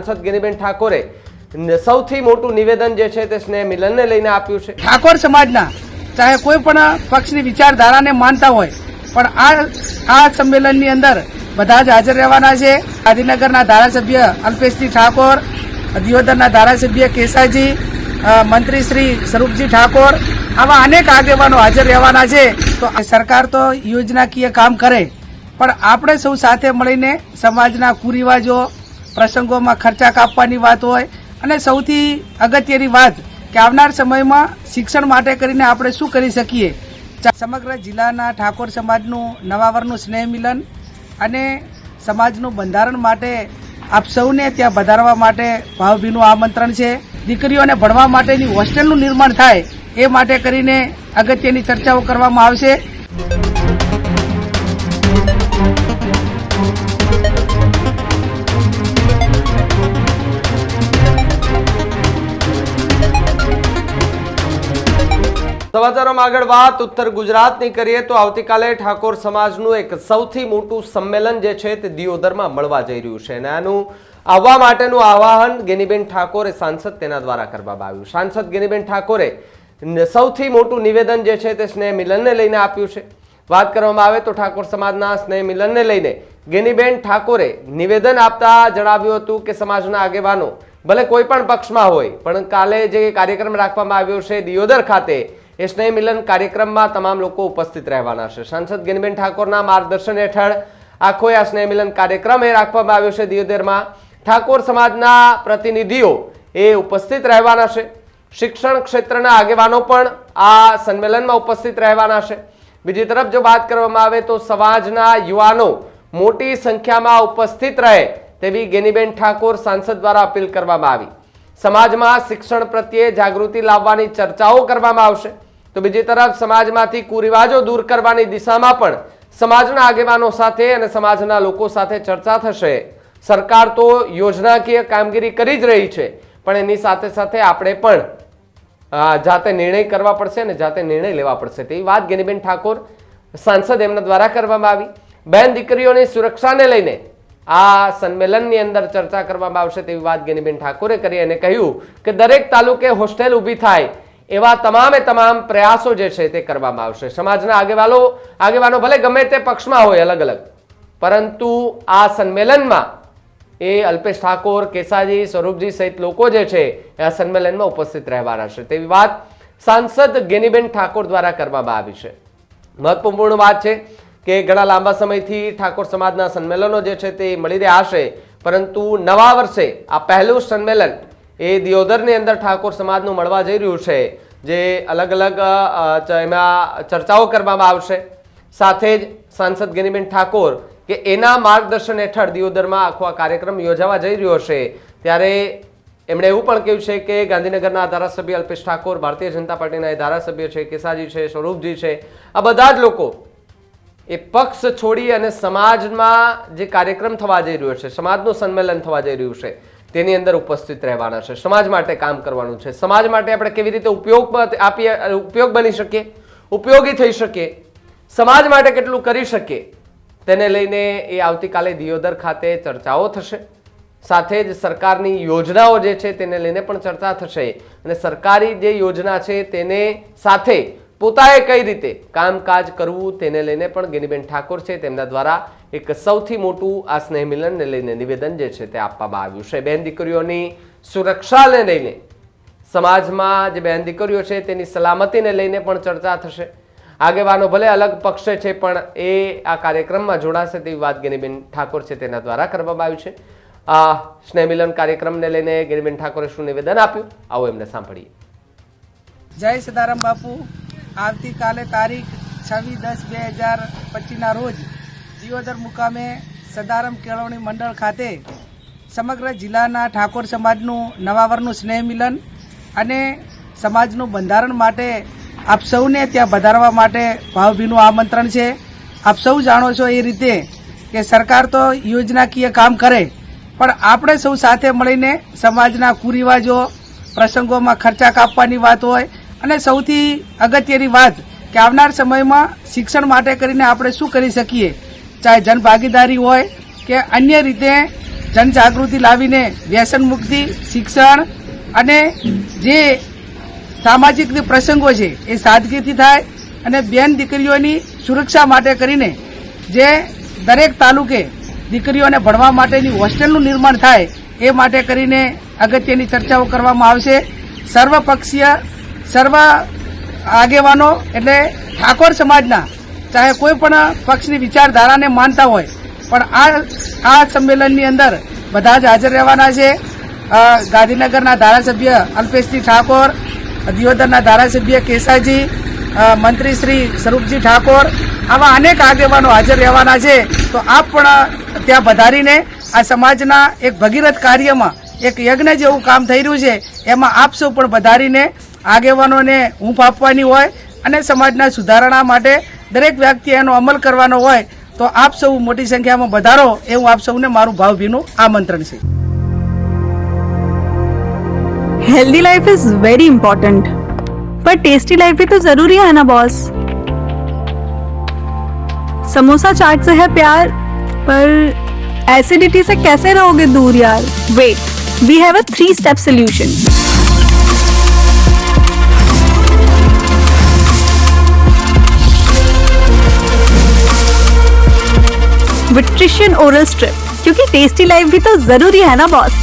सांसद गेनीबेन ठाकोरे સૌથી મોટું નિવેદન જે છે તે સ્નેહ મિલનને લઈને આપ્યું છે। ઠાકોર સમાજના ચાહે કોઈ પણ પક્ષની વિચારધારાને માનતા હોય પણ આ સંમેલનની અંદર બધા જ હાજર રહેવાના છે। ગાંધીનગરના ધારાસભ્ય અલ્પેશજી ઠાકોર, દિયોદરના ધારાસભ્ય કેસાજી, મંત્રી શ્રી સ્વરૂપજી ઠાકોર, આવા અનેક આગેવાનો હાજર રહેવાના છે। તો સરકાર તો યોજનાકીય કામ કરે પણ આપણે સૌ સાથે મળીને સમાજના કુરિવાજો, પ્રસંગોમાં ખર્ચા કાપવાની વાત હોય અને સૌથી અગત્યની વાત કે આવનાર સમયમાં શિક્ષણ માટે કરીને આપણે શું કરી શકીએ। સમગ્ર જિલ્લાના ઠાકોર સમાજનું નવા વર્ષનું સ્નેહ મિલન અને સમાજનું બંધારણ માટે આપ સૌને ત્યાં વધારવા માટે ભાવભીનું આમંત્રણ છે। દીકરીઓને ભણવા માટેની હોસ્ટેલનું નિર્માણ થાય એ માટે કરીને અગત્યની ચર્ચાઓ કરવામાં આવશે। સમાચારોમાં આગળ વાત ઉત્તર ગુજરાતની કરીએ તો આવતીકાલે ઠાકોર સમાજનું એક સૌથી મોટું સંમેલન જે છે તે દિયોદરમાં મળવા જઈ રહ્યું છે અને આનું આવવા માટેનું આહવાન ગેનીબેન ઠાકોરે સાંસદ તેના દ્વારા કરવામાં આવ્યું। સાંસદ ગેનીબેન ઠાકોરે સૌથી મોટું નિવેદન જે છે તે સ્નેહ મિલનને લઈને આપ્યું છે। વાત કરવામાં આવે તો ઠાકોર સમાજના સ્નેહ મિલનને લઈને ગેનીબેન ઠાકોરે નિવેદન આપતા જણાવ્યું હતું કે સમાજના આગેવાનો ભલે કોઈ પણ પક્ષમાં હોય પણ કાલે જે કાર્યક્રમ રાખવામાં આવ્યો છે દિયોદર ખાતે એ સ્નેહ મિલન કાર્યક્રમમાં તમામ લોકો ઉપસ્થિત રહેવાના છે। સાંસદ ગેનીબેન ઠાકોરના માર્ગદર્શન હેઠળ આખો આ સ્નેહ મિલન કાર્યક્રમ એ રાખવામાં આવ્યો છે દિયોદરમાં। ઠાકોર સમાજના પ્રતિનિધિઓ એ ઉપસ્થિત રહેવાના છે। શિક્ષણ ક્ષેત્રના આગેવાનો પણ આ સંમેલનમાં ઉપસ્થિત રહેવાના છે। બીજી તરફ જો વાત કરવામાં આવે તો સમાજના યુવાનો મોટી સંખ્યામાં ઉપસ્થિત રહે તેવી ગેનીબેન ઠાકોર સાંસદ દ્વારા અપીલ કરવામાં આવી। સમાજમાં શિક્ષણ પ્રત્યે જાગૃતિ લાવવાની ચર્ચાઓ કરવામાં આવશે તો બીજી તરફ સમાજમાંથી કુરિવાજો દૂર કરવાની દિશામાં પણ સમાજના આગેવાનો સાથે અને સમાજના લોકો સાથે ચર્ચા થશે। સરકાર તો યોજનાકીય કામગીરી કરી જ રહી છે પણ એની સાથે સાથે આપણે પણ જાતે નિર્ણય કરવા પડશે અને જાતે નિર્ણય લેવા પડશે તેવી વાત ગેનીબેન ઠાકોર સાંસદ એમના દ્વારા કરવામાં આવી। બહેન દીકરીઓની સુરક્ષાને લઈને આ સંમેલનની અંદર ચર્ચા કરવામાં આવશે તેવી વાત ગેનીબેન ઠાકોરે કરી અને કહ્યું કે દરેક તાલુકે હોસ્ટેલ ઊભી થાય એવા તમામ પ્રયાસો જે છે તે કરવામાં આવશે। સમાજના આગેવાનો ભલે ગમે તે પક્ષમાં હોય અલગ અલગ પરંતુ આ સંમેલનમાં એ અલ્પેશ ઠાકોર, કેસાજી, સ્વરૂપજી સહિત લોકો જે છે એ આ સંમેલનમાં ઉપસ્થિત રહેવાના છે તેવી વાત સાંસદ ગેનીબેન ઠાકોર દ્વારા કરવામાં આવી છે। મહત્વપૂર્ણ વાત છે કે ઘણા લાંબા સમયથી ઠાકોર સમાજના સંમેલનો જે છે તે મળી રહ્યા છે પરંતુ નવા વર્ષે આ પહેલું સંમેલન એ દિયોદરની અંદર ઠાકોર સમાજનું મળવા જઈ રહ્યું છે જે અલગ અલગ એમાં ચર્ચાઓ કરવામાં આવશે। સાથે જ સાંસદ ગેનીબેન ઠાકોર કે એના માર્ગદર્શન હેઠળ દિયોદરમાં આખો આ કાર્યક્રમ યોજાવા જઈ રહ્યો છે ત્યારે એમણે એવું પણ કહ્યું છે કે ગાંધીનગરના ધારાસભ્ય અલ્પેશ ઠાકોર, ભારતીય જનતા પાર્ટીના ધારાસભ્ય છે કેસાજી છે, સ્વરૂપજી છે, આ બધા જ લોકો એ પક્ષ છોડી અને સમાજમાં જે કાર્યક્રમ થવા જઈ રહ્યો છે, સમાજનું સંમેલન થવા જઈ રહ્યું છે તેની અંદર ઉપસ્થિત રહેવાના છે। સમાજ માટે કામ કરવાનું છે। સમાજ માટે આપણે કેવી રીતે ઉપયોગ બની શકીએ, ઉપયોગી થઈ શકીએ, સમાજ માટે કેટલું કરી શકીએ તેને લઈને એ આવતીકાલે દિયોદર ખાતે ચર્ચાઓ થશે। સાથે જ સરકારની યોજનાઓ જે છે તેને લઈને પણ ચર્ચા થશે અને સરકારી જે યોજના છે તેને સાથે પોતાએ કઈ રીતે કામકાજ કરવું તેને લઈને પણ ગેનીબેન ઠાકોર છે તેમના દ્વારા એક સૌથી મોટું આ સ્નેહ મિલનને લઈને નિવેદન જે છે તે આપવામાં આવ્યું છે। બહેન દીકરીઓની સુરક્ષાને લઈને સમાજમાં જે બહેન દીકરીઓ છે તેની સલામતીને લઈને પણ ચર્ચા થશે। આગેવાનો ભલે અલગ પક્ષે છે પણ એ આ કાર્યક્રમમાં જોડાશે તેવી વાત ગેનીબેન ઠાકોર છે તેના દ્વારા કરવામાં આવ્યું છે। આ સ્નેહ મિલન કાર્યક્રમને લઈને ગેનીબેન ઠાકોરે શું નિવેદન આપ્યું આવો એમને સાંભળીએ। જય સદારામ બાપુ। આવતીકાલે તારીખ 26/10/2025 રોજ દિયોદર મુકામે સદારામ કેળવણી મંડળ ખાતે સમગ્ર જિલ્લાના ઠાકોર સમાજનું નવા વર્ષનું સ્નેહ મિલન અને સમાજનું બંધારણ માટે આપ સૌને ત્યાં વધારવા માટે ભાવભીનું આમંત્રણ છે। આપ સૌ જાણો છો એ રીતે કે સરકાર તો યોજનાકીય કામ કરે પણ આપણે સૌ સાથે મળીને સમાજના કુરિવાજો, પ્રસંગોમાં ખર્ચા કાપવાની વાત હોય અને સૌથી અગત્યની વાત કે આવનાર સમયમાં શિક્ષણ માટે કરીને આપણે શું કરી શકીએ, ચાહે જનભાગીદારી હોય કે અન્ય રીતે જનજાગૃતિ લાવીને વ્યસન મુક્તિ શિક્ષણ અને જે સામાજિક પ્રસંગો છે એ સાદગીથી થાય અને બેન દીકરીઓની સુરક્ષા માટે કરીને જે દરેક તાલુકે દીકરીઓને ભણવા માટેની હોસ્ટેલનું નિર્માણ થાય એ માટે કરીને અગત્યની ચર્ચાઓ કરવામાં આવશે. સર્વપક્ષીય સર્વ આગેવાનો એટલે ઠાકોર સમાજના ચાહે કોઈ પણ પક્ષની વિચારધારાને માનતા હોય પણ આ સંમેલનની અંદર બધા જ હાજર રહેવાના છે. ગાંધીનગરના ધારાસભ્ય અલ્પેશજી ઠાકોર, દિયોદરના ધારાસભ્ય કેસાજી, મંત્રી શ્રી સ્વરૂપજી ઠાકોર, આવા અનેક આગેવાનો હાજર રહેવાના છે. તો આપ પણ ત્યાં વધારીને આ સમાજના એક ભગીરથ કાર્યમાં એક યજ્ઞ જેવું કામ થઈ રહ્યું છે એમાં આપ સૌ પણ વધારીને આગેવાનોને હૂંફ આપવાની હોય અને સમાજના સુધારણા માટે દરેક વ્યક્તિ એનો અમલ કરવાનો હોય તો આપ સૌ મોટી સંખ્યામાં વધારો એવું આપ સૌને મારું ભાવભીનું આમંત્રણ છે. Healthy life is very important पर टेस्टी लाइफ भी तो जरूरी है ना बॉस. समोसा चाट से है प्यार पर एसिडिटी से कैसे रहोगे दूर यार. Wait, we have a 3-step solution. विट्रिशियन ओरल स्ट्रिप, क्योंकि टेस्टी लाइफ भी तो जरूरी है ना बॉस.